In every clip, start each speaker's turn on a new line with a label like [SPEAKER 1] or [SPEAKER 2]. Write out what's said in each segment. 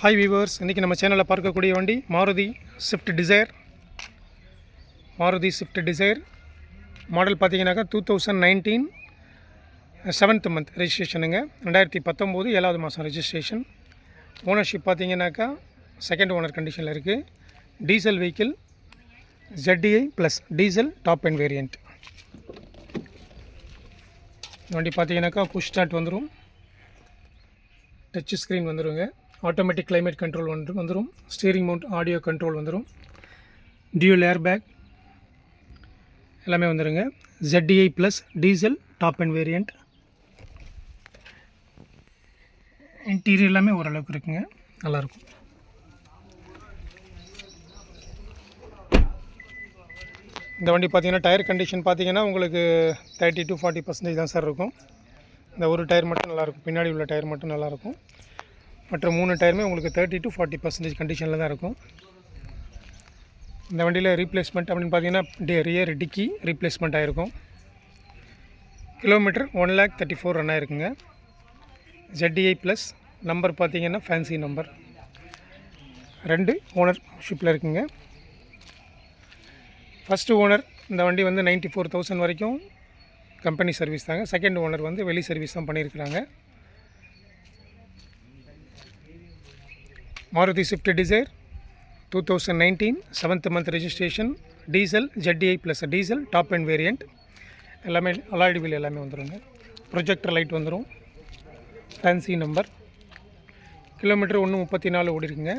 [SPEAKER 1] Hi viewers, இன்றைக்கி நம்ம சேனலில் பார்க்கக்கூடிய வண்டி மாருதி ஸ்விஃப்ட் டிசைர். மாடல் பார்த்தீங்கன்னாக்கா 2019 7th மந்த் ரெஜிஸ்ட்ரேஷனுங்க. 2019 7வது மாதம் ரெஜிஸ்ட்ரேஷன். ஓனர்ஷிப் பார்த்தீங்கன்னாக்கா செகண்ட் ஓனர் கண்டிஷனில் இருக்குது. Diesel vehicle, ZDI plus diesel top and variant. வண்டி பார்த்தீங்கன்னாக்கா புஷ் ஸ்டார்ட் வந்துடும், டச் ஸ்க்ரீன் வந்துடுங்க, ஆட்டோமேட்டிக் கிளைமேட் கண்ட்ரோல் வந்துடும், ஸ்டீரிங் மவுண்ட் ஆடியோ கண்ட்ரோல் வந்துடும், டியூல் ஏர் பேக் எல்லாமே வந்துடுங்க. ZDI plus diesel top and variant. Interior எல்லாமே ஓரளவுக்கு இருக்குங்க, நல்லாயிருக்கும். இந்த வண்டி பார்த்தீங்கன்னா டயர் கண்டிஷன் பார்த்தீங்கன்னா உங்களுக்கு 30 to 40% தான் சார் இருக்கும். இந்த ஒரு டயர் மட்டும் நல்லாயிருக்கும், பின்னாடி உள்ள டயர் மட்டும் நல்லாயிருக்கும். மற்ற 3 டயருமே உங்களுக்கு 30 to 40% கண்டிஷனில் தான் இருக்கும். இந்த வண்டியில் ரீப்ளேஸ்மெண்ட் அப்படின்னு பார்த்தீங்கன்னா ரியர் டிக்கி ரீப்ளேஸ்மெண்ட் ஆகிருக்கும். கிலோமீட்டர் 1,34,000 ரன் ஆகிருக்குங்க. ZDI ப்ளஸ் நம்பர் பார்த்தீங்கன்னா ஃபேன்சி நம்பர். 2 ஓனர்ஷிப்பில் இருக்குங்க. ஃபஸ்ட்டு ஓனர் இந்த வண்டி வந்து 94,000 வரைக்கும் கம்பெனி சர்வீஸ் தாங்க. செகண்ட் ஓனர் வந்து வெளி சர்வீஸ் தான் பண்ணியிருக்கிறாங்க. Maruti Swift Dzire 2019 7th month registration. Diesel ZDI plus diesel top and variant. எல்லாமே அலாய்டு வீல் எல்லாமே வந்துடுங்க. ப்ரொஜெக்டர் லைட் வந்துடும், ஃபேன்சி நம்பர். கிலோமீட்டர் 1,34 ஓடி இருக்குங்க.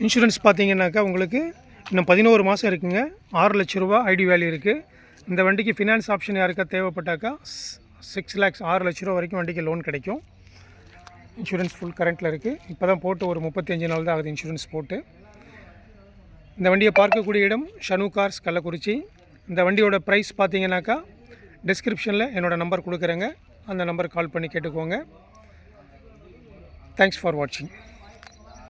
[SPEAKER 1] இன்சூரன்ஸ் பார்த்தீங்கன்னாக்கா உங்களுக்கு இன்னும் 11 மாதம் இருக்குங்க. 6 லட்ச ரூபா ஐடி வேல்யூ இருக்குது. இந்த வண்டிக்கு ஃபினான்ஸ் ஆப்ஷன் யாருக்கா தேவைப்பட்டாக்கா 6 lakhs 6 லட்ச ரூபா வரைக்கும் வண்டிக்கு லோன் கிடைக்கும். இன்சூரன்ஸ் ஃபுல் கரண்ட்டில் இருக்குது. இப்போ தான் போட்டு ஒரு 35 நாள் தான் ஆகுது இன்சூரன்ஸ் போட்டு. இந்த வண்டியை பார்க்கக்கூடிய இடம் ஷனு கார்ஸ், கள்ளக்குறிச்சி. இந்த வண்டியோட ப்ரைஸ் பார்த்தீங்கன்னாக்கா டிஸ்கிரிப்ஷனில் என்னோடய நம்பர் கொடுக்குறேங்க, அந்த நம்பருக்கு கால் பண்ணி கேட்டுக்கோங்க. தேங்க்ஸ் ஃபார் வாட்சிங்.